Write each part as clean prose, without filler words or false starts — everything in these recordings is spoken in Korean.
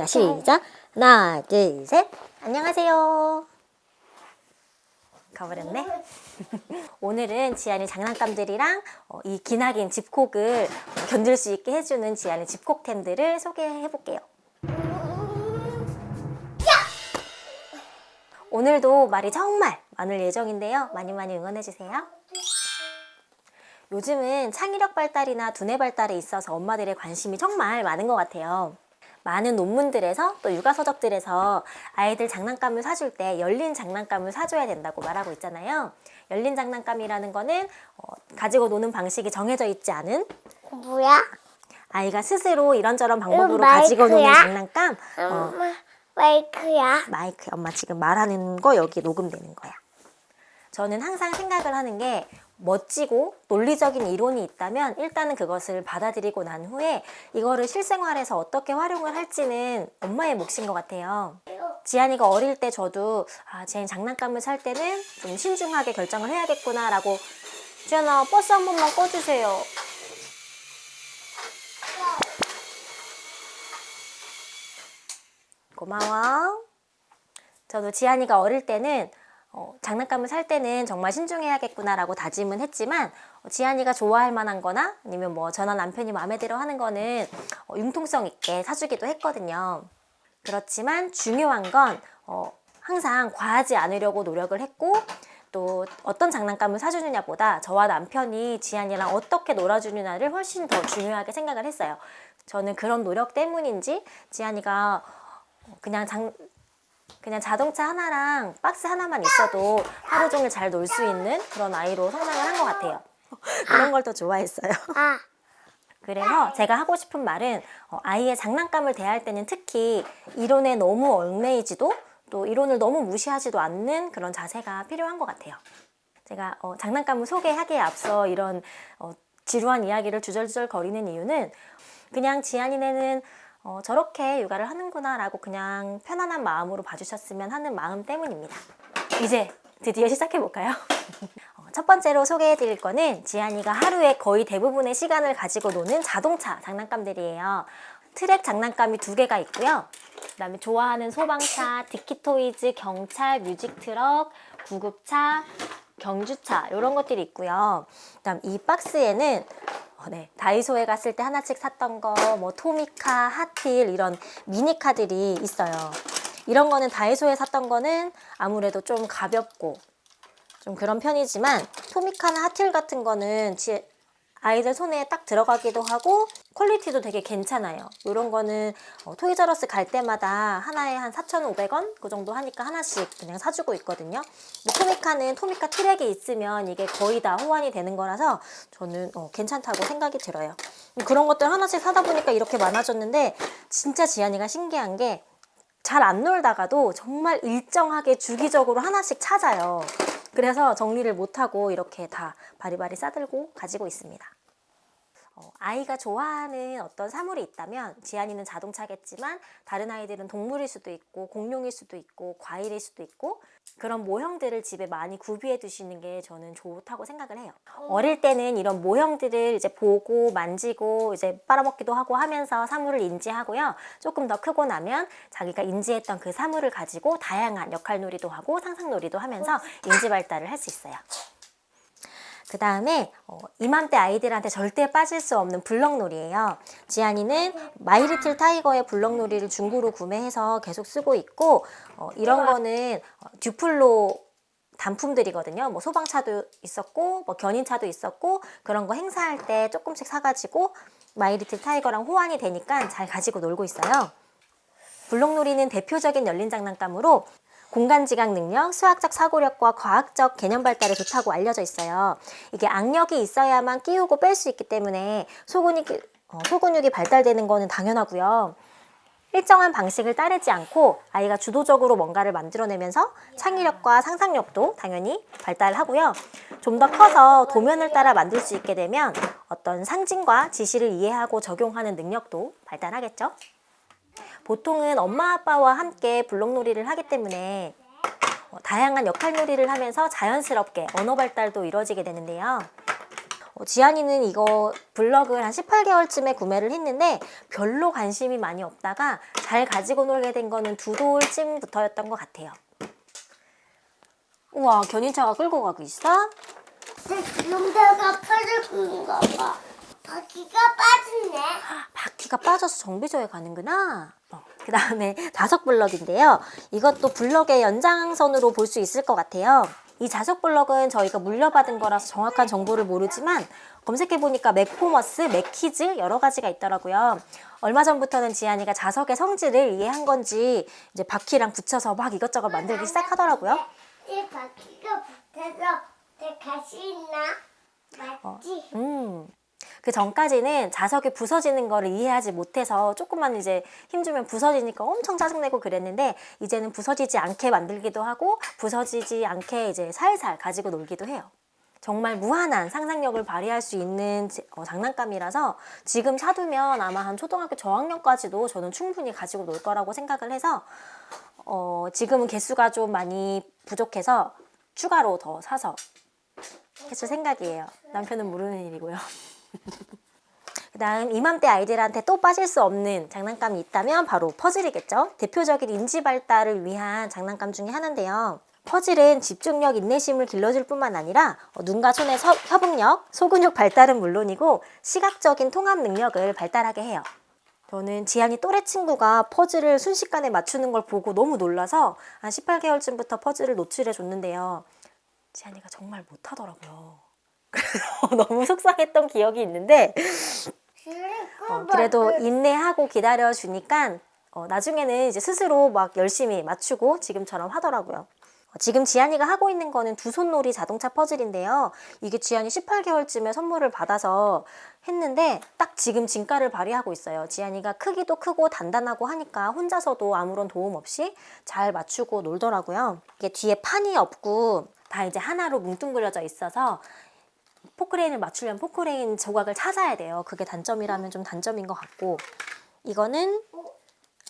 자, 시작. 하나, 둘, 셋. 안녕하세요. 가버렸네. 오늘은 지안이 장난감들이랑 이 기나긴 집콕을 견딜 수 있게 해주는 지안이 집콕템들을 소개해 볼게요. 오늘도 말이 정말 많을 예정인데요. 많이 응원해 주세요. 요즘은 창의력 발달이나 두뇌 발달에 있어서 엄마들의 관심이 정말 많은 것 같아요. 많은 논문들에서 또 육아서적들에서 아이들 장난감을 사줄 때 열린 장난감을 사줘야 된다고 말하고 있잖아요. 열린 장난감이라는 거는 가지고 노는 방식이 정해져 있지 않은 뭐야? 아이가 스스로 이런저런 방법으로 마이크야? 가지고 노는 장난감. 엄마, 마이크야? 마이크, 엄마 지금 말하는 거 여기 녹음되는 거야. 저는 항상 생각을 하는 게 멋지고 논리적인 이론이 있다면 일단은 그것을 받아들이고 난 후에 이거를 실생활에서 어떻게 활용을 할지는 엄마의 몫인 것 같아요. 지안이가 어릴 때 저도 지안이 장난감을 살 때는 좀 신중하게 결정을 해야겠구나 라고. 지안아, 버스 한 번만 꺼주세요. 고마워. 저도 지안이가 어릴 때는 장난감을 살 때는 정말 신중해야겠구나 라고 다짐은 했지만 지안이가 좋아할 만한 거나 아니면 뭐 저나 남편이 마음에 들어 하는 거는 융통성 있게 사주기도 했거든요. 그렇지만 중요한 건 항상 과하지 않으려고 노력을 했고, 또 어떤 장난감을 사주느냐보다 저와 남편이 지안이랑 어떻게 놀아주느냐를 훨씬 더 중요하게 생각을 했어요. 저는 그런 노력 때문인지 지안이가 그냥 자동차 하나랑 박스 하나만 있어도 하루 종일 잘 놀 수 있는 그런 아이로 성장을 한 것 같아요. 그런 걸 더 좋아했어요. 그래서 제가 하고 싶은 말은 아이의 장난감을 대할 때는 특히 이론에 너무 얽매이지도 또 이론을 너무 무시하지도 않는 그런 자세가 필요한 것 같아요. 제가 장난감을 소개하기에 앞서 이런 지루한 이야기를 주절주절 거리는 이유는 그냥 지안이네는 저렇게 육아를 하는구나 라고 그냥 편안한 마음으로 봐주셨으면 하는 마음 때문입니다. 이제 드디어 시작해볼까요? 첫 번째로 소개해드릴 거는 지안이가 하루에 거의 대부분의 시간을 가지고 노는 자동차 장난감들이에요. 트랙 장난감이 2개가 있고요. 그 다음에 좋아하는 소방차, 디키토이즈, 경찰, 뮤직트럭, 구급차, 경주차 이런 것들이 있고요. 그 다음 이 박스에는 다이소에 갔을 때 하나씩 샀던 거, 뭐 토미카, 핫휠 이런 미니카들이 있어요. 이런 거는 다이소에 샀던 거는 아무래도 좀 가볍고 좀 그런 편이지만 토미카나 핫휠 같은 거는 아이들 손에 딱 들어가기도 하고 퀄리티도 되게 괜찮아요. 이런 거는 토이저러스 갈 때마다 하나에 한 4,500원 그 정도 하니까 하나씩 그냥 사주고 있거든요. 토미카는 토미카 트랙이 있으면 이게 거의 다 호환이 되는 거라서 저는 괜찮다고 생각이 들어요. 그런 것들 하나씩 사다 보니까 이렇게 많아졌는데 진짜 지안이가 신기한 게 잘 안 놀다가도 정말 일정하게 주기적으로 하나씩 찾아요. 그래서 정리를 못하고 이렇게 다 바리바리 싸들고 가지고 있습니다. 아이가 좋아하는 어떤 사물이 있다면 지안이는 자동차겠지만 다른 아이들은 동물일 수도 있고 공룡일 수도 있고 과일일 수도 있고 그런 모형들을 집에 많이 구비해 두시는 게 저는 좋다고 생각을 해요. 어릴 때는 이런 모형들을 이제 보고 만지고 이제 빨아먹기도 하고 하면서 사물을 인지하고요. 조금 더 크고 나면 자기가 인지했던 그 사물을 가지고 다양한 역할놀이도 하고 상상놀이도 하면서 인지 발달을 할 수 있어요. 그 다음에 이맘때 아이들한테 절대 빠질 수 없는 블럭놀이예요. 지안이는 마이리틀 타이거의 블럭놀이를 중고로 구매해서 계속 쓰고 있고 이런 거는 듀플로 단품들이거든요. 뭐 소방차도 있었고 뭐 견인차도 있었고 그런 거 행사할 때 조금씩 사가지고 마이리틀 타이거랑 호환이 되니까 잘 가지고 놀고 있어요. 블럭놀이는 대표적인 열린 장난감으로 공간지각 능력, 수학적 사고력과 과학적 개념 발달에 좋다고 알려져 있어요. 이게 악력이 있어야만 끼우고 뺄 수 있기 때문에 소근육이 발달되는 거는 당연하고요. 일정한 방식을 따르지 않고 아이가 주도적으로 뭔가를 만들어내면서 창의력과 상상력도 당연히 발달하고요. 좀 더 커서 도면을 따라 만들 수 있게 되면 어떤 상징과 지시를 이해하고 적용하는 능력도 발달하겠죠. 보통은 엄마 아빠와 함께 블록놀이를 하기 때문에 다양한 역할놀이를 하면서 자연스럽게 언어 발달도 이루어지게 되는데요. 지안이는 이거 블럭을 한 18개월쯤에 구매를 했는데 별로 관심이 많이 없다가 잘 가지고 놀게 된 거는 2돌쯤부터였던 것 같아요. 우와, 견인차가 끌고 가고 있어? 용도가 퍼졌는가 봐. 바퀴가 빠졌네. 바퀴가 빠져서 정비소에 가는구나. 그 다음에 자석 블럭인데요. 이것도 블럭의 연장선으로 볼 수 있을 것 같아요. 이 자석 블럭은 저희가 물려받은 거라서 정확한 정보를 모르지만 검색해보니까 맥포머스, 맥키즈 여러 가지가 있더라고요. 얼마 전부터는 지안이가 자석의 성질을 이해한 건지 이제 바퀴랑 붙여서 막 이것저것 만들기 시작하더라고요. 이 바퀴가 붙어서 갈 수 있나? 맞지? 그 전까지는 자석이 부서지는 거를 이해하지 못해서 조금만 이제 힘주면 부서지니까 엄청 짜증내고 그랬는데 이제는 부서지지 않게 만들기도 하고 부서지지 않게 이제 살살 가지고 놀기도 해요. 정말 무한한 상상력을 발휘할 수 있는 장난감이라서 지금 사두면 아마 한 초등학교 저학년까지도 저는 충분히 가지고 놀 거라고 생각을 해서 지금은 개수가 좀 많이 부족해서 추가로 더 사서 했을 생각이에요. 남편은 모르는 일이고요. 그 다음 이맘때 아이들한테 또 빠질 수 없는 장난감이 있다면 바로 퍼즐이겠죠. 대표적인 인지 발달을 위한 장난감 중에 하나인데요. 퍼즐은 집중력, 인내심을 길러줄 뿐만 아니라 눈과 손의 협응력, 소근육 발달은 물론이고 시각적인 통합 능력을 발달하게 해요. 저는 지안이 또래 친구가 퍼즐을 순식간에 맞추는 걸 보고 너무 놀라서 한 18개월쯤부터 퍼즐을 노출해 줬는데요. 지안이가 정말 못하더라고요. 그래서 너무 속상했던 기억이 있는데 그래도 인내하고 기다려주니까 나중에는 이제 스스로 막 열심히 맞추고 지금처럼 하더라고요. 지금 지안이가 하고 있는 거는 두 손놀이 자동차 퍼즐인데요. 이게 지안이 18개월쯤에 선물을 받아서 했는데 딱 지금 진가를 발휘하고 있어요. 지안이가 크기도 크고 단단하고 하니까 혼자서도 아무런 도움 없이 잘 맞추고 놀더라고요. 이게 뒤에 판이 없고 다 이제 하나로 뭉뚱그려져 있어서 포크레인을 맞추려면 포크레인 조각을 찾아야 돼요. 그게 단점이라면 좀 단점인 것 같고 이거는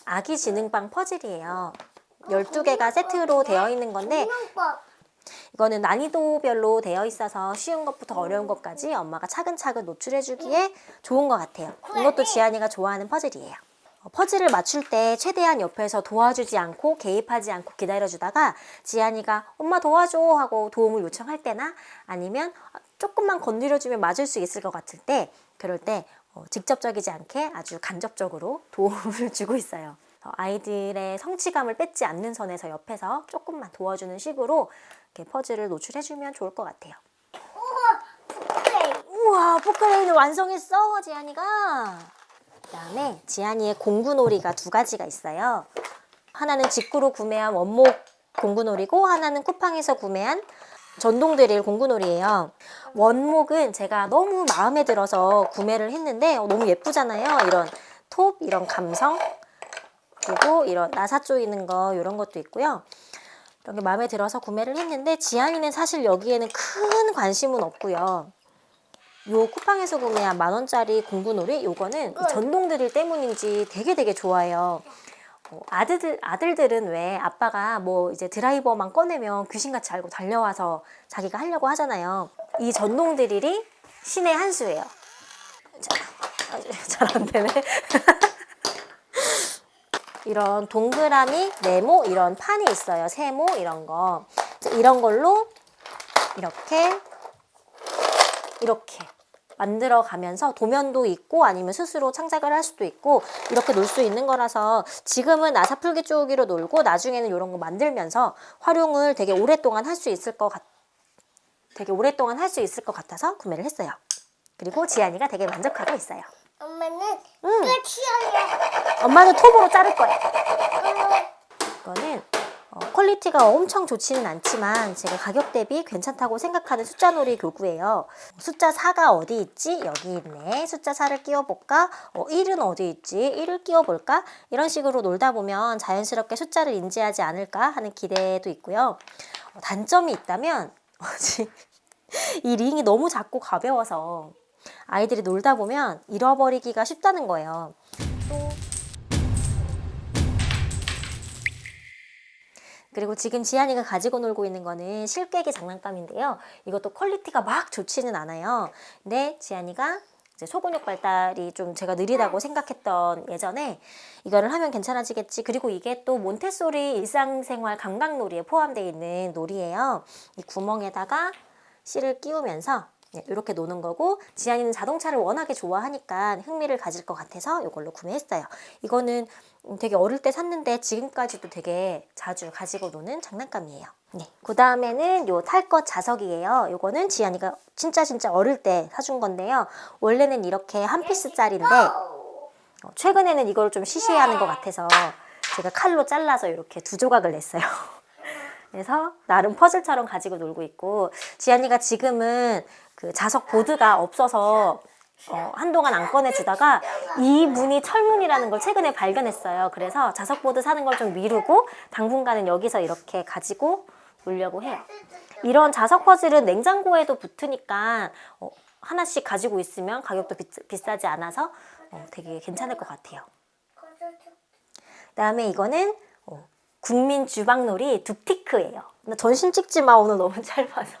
아기 지능방 퍼즐이에요. 12개가 세트로 되어 있는 건데 이거는 난이도별로 되어 있어서 쉬운 것부터 어려운 것까지 엄마가 차근차근 노출해주기에 좋은 것 같아요. 이것도 지안이가 좋아하는 퍼즐이에요. 퍼즐을 맞출 때 최대한 옆에서 도와주지 않고 개입하지 않고 기다려주다가 지안이가 엄마 도와줘 하고 도움을 요청할 때나 아니면 조금만 건드려주면 맞을 수 있을 것 같을 때 그럴 때 직접적이지 않게 아주 간접적으로 도움을 주고 있어요. 아이들의 성취감을 뺏지 않는 선에서 옆에서 조금만 도와주는 식으로 이렇게 퍼즐을 노출해주면 좋을 것 같아요. 우와, 포크레인을 완성했어, 지안이가. 그다음에 지안이의 공구놀이가 두 가지가 있어요. 하나는 직구로 구매한 원목 공구놀이고 하나는 쿠팡에서 구매한 전동 드릴 공구놀이예요. 원목은 제가 너무 마음에 들어서 구매를 했는데 너무 예쁘잖아요. 이런 톱, 이런 감성, 그리고 이런 나사 조이는 거 이런 것도 있고요. 이런 게 마음에 들어서 구매를 했는데 지안이는 사실 여기에는 큰 관심은 없고요. 요 쿠팡에서 구매한 10,000원짜리 공구놀이 요거는 전동 드릴 때문인지 되게 좋아해요. 아들들은 왜 아빠가 뭐 이제 드라이버만 꺼내면 귀신같이 알고 달려와서 자기가 하려고 하잖아요. 이 전동 드릴이 신의 한 수예요. 잘 안 되네. 이런 동그라미, 네모 이런 판이 있어요. 세모 이런 거. 이런 걸로 이렇게 만들어 가면서 도면도 있고 아니면 스스로 창작을 할 수도 있고 이렇게 놀 수 있는 거라서 지금은 나사풀기 쪼기로 놀고 나중에는 이런 거 만들면서 활용을 되게 오랫동안 할 수 있을 것 같아서 구매를 했어요. 그리고 지안이가 되게 만족하고 있어요. 엄마는 끝이야. 엄마는 톱으로 자를 거야. 이거는 퀄리티가 엄청 좋지는 않지만 제가 가격 대비 괜찮다고 생각하는 숫자놀이 교구예요. 숫자 4가 어디 있지? 여기 있네. 숫자 4를 끼워볼까? 1은 어디 있지? 1을 끼워볼까? 이런 식으로 놀다 보면 자연스럽게 숫자를 인지하지 않을까 하는 기대도 있고요. 단점이 있다면 이 링이 너무 작고 가벼워서 아이들이 놀다 보면 잃어버리기가 쉽다는 거예요. 그리고 지금 지안이가 가지고 놀고 있는 거는 실깨기 장난감인데요. 이것도 퀄리티가 막 좋지는 않아요. 근데 지안이가 이제 소근육 발달이 좀 제가 느리다고 생각했던 예전에 이거를 하면 괜찮아지겠지. 그리고 이게 또 몬테소리 일상생활 감각놀이에 포함되어 있는 놀이예요. 이 구멍에다가 실을 끼우면서 이렇게 노는 거고, 지안이는 자동차를 워낙에 좋아하니까 흥미를 가질 것 같아서 이걸로 구매했어요. 이거는 되게 어릴 때 샀는데 지금까지도 되게 자주 가지고 노는 장난감이에요. 네. 그 다음에는 요 탈 것 자석이에요. 요거는 지안이가 진짜 어릴 때 사준 건데요. 원래는 이렇게 한 피스짜리인데 최근에는 이걸 좀 시시해하는 것 같아서 제가 칼로 잘라서 이렇게 두 조각을 냈어요. 그래서 나름 퍼즐처럼 가지고 놀고 있고, 지안이가 지금은 그 자석 보드가 없어서 한동안 안 꺼내주다가 이 문이 철문이라는 걸 최근에 발견했어요. 그래서 자석 보드 사는 걸 좀 미루고 당분간은 여기서 이렇게 가지고 놀려고 해요. 이런 자석 퍼즐은 냉장고에도 붙으니까 하나씩 가지고 있으면 가격도 비싸지 않아서 되게 괜찮을 것 같아요. 그다음에 이거는 국민 주방놀이 둡티크예요. 전신 찍지 마, 오늘 너무 짧아서.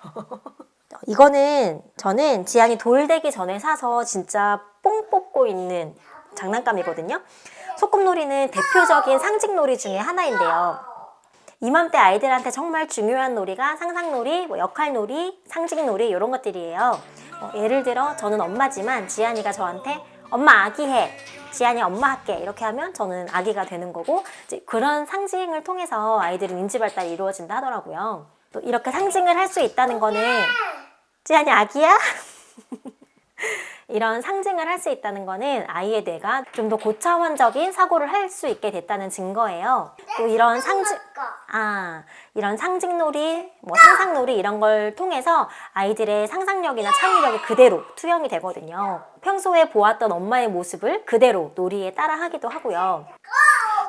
이거는 저는 지안이 돌되기 전에 사서 진짜 뽕 뽑고 있는 장난감이거든요. 소꿉놀이는 대표적인 상징놀이 중에 하나인데요. 이맘때 아이들한테 정말 중요한 놀이가 상상놀이, 역할놀이, 상징놀이 이런 것들이에요. 예를 들어 저는 엄마지만 지안이가 저한테 엄마 아기 해, 지안이 엄마 할게 이렇게 하면 저는 아기가 되는 거고, 이제 그런 상징을 통해서 아이들은 인지발달이 이루어진다 하더라고요. 또 이렇게 상징을 할 수 있다는 거는 지안이 아기야? 이런 상징을 할 수 있다는 거는 아이의 뇌가 좀 더 고차원적인 사고를 할 수 있게 됐다는 증거예요. 또 이런 이런 상징놀이, 상상놀이 이런 걸 통해서 아이들의 상상력이나 창의력이 그대로 투영이 되거든요. 평소에 보았던 엄마의 모습을 그대로 놀이에 따라하기도 하고요.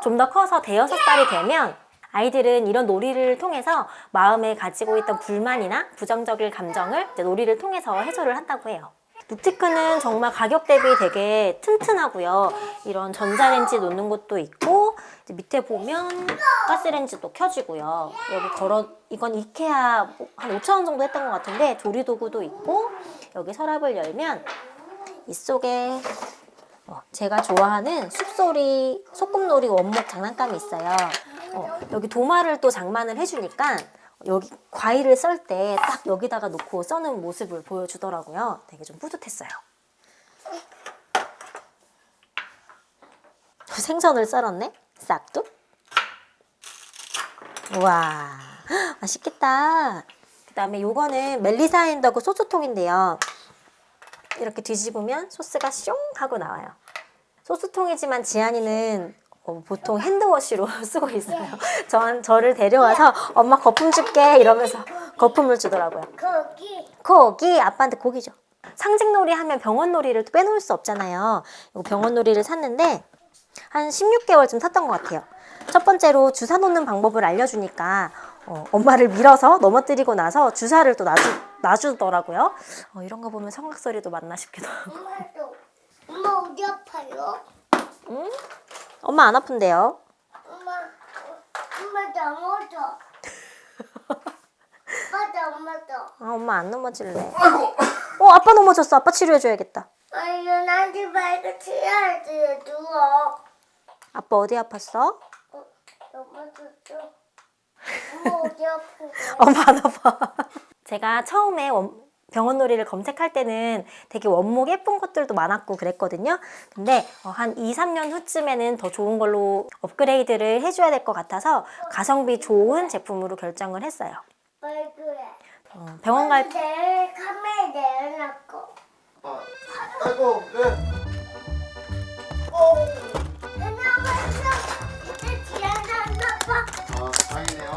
좀 더 커서 대여섯 살이 되면 아이들은 이런 놀이를 통해서 마음에 가지고 있던 불만이나 부정적인 감정을 이제 놀이를 통해서 해소를 한다고 해요. 눕티크는 정말 가격 대비 되게 튼튼하고요. 이런 전자레인지 놓는 것도 있고, 이제 밑에 보면 가스레인지도 켜지고요. 여기 이건 이케아 한 5,000원 정도 했던 것 같은데 조리도구도 있고, 여기 서랍을 열면 이 속에 제가 좋아하는 소꿉놀이 원목 장난감이 있어요. 여기 도마를 또 장만을 해주니까 여기 과일을 썰 때 딱 여기다가 놓고 써는 모습을 보여주더라고요. 되게 좀 뿌듯했어요. 생선을 썰었네? 싹둑? 우와, 맛있겠다. 그 다음에 요거는 멜리사 앤더그 소스통인데요. 이렇게 뒤집으면 소스가 숑 하고 나와요. 소스통이지만 지안이는 보통 핸드워시로 쓰고 있어요. 저를 데려와서 엄마 거품 줄게 이러면서 거품을 주더라고요. 고기 아빠한테 고기 줘. 상징놀이 하면 병원놀이를 또 빼놓을 수 없잖아요. 이거 병원놀이를 샀는데 한 16개월쯤 샀던 것 같아요. 첫 번째로 주사 놓는 방법을 알려주니까 엄마를 밀어서 넘어뜨리고 나서 주사를 또 놔주더라고요. 이런 거 보면 성악소리도 맞나 싶기도 하고. 엄마 어디 아파요? 응? 엄마 안 아픈데요? 엄마 넘어져. 엄마도. 엄마 안 넘어질래. 아빠 넘어졌어. 아빠 치료해줘야겠다. 일어나지 말고 치료해줘요. 누워. 아빠 어디 아팠어? 넘어졌어. 엄마 어디 아프고? 엄마 안 아파. 제가 처음에 병원놀이를 검색할 때는 되게 원목 예쁜 것들도 많았고 그랬거든요. 근데 한 2, 3년 후쯤에는 더 좋은 걸로 업그레이드를 해줘야 될 것 같아서 가성비 좋은 제품으로 결정을 했어요. 왜 그래? 병원 갈 내일 카메라 내려놨고. 아이고, 네. 안녕하세요. 이제 지안아 안 아파. 다행이네요.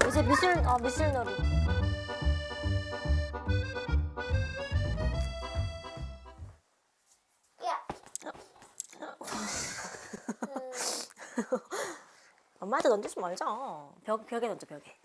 이제 미술놀이. 야. 엄마한테 던지지 말자. 벽에 던져, 벽에.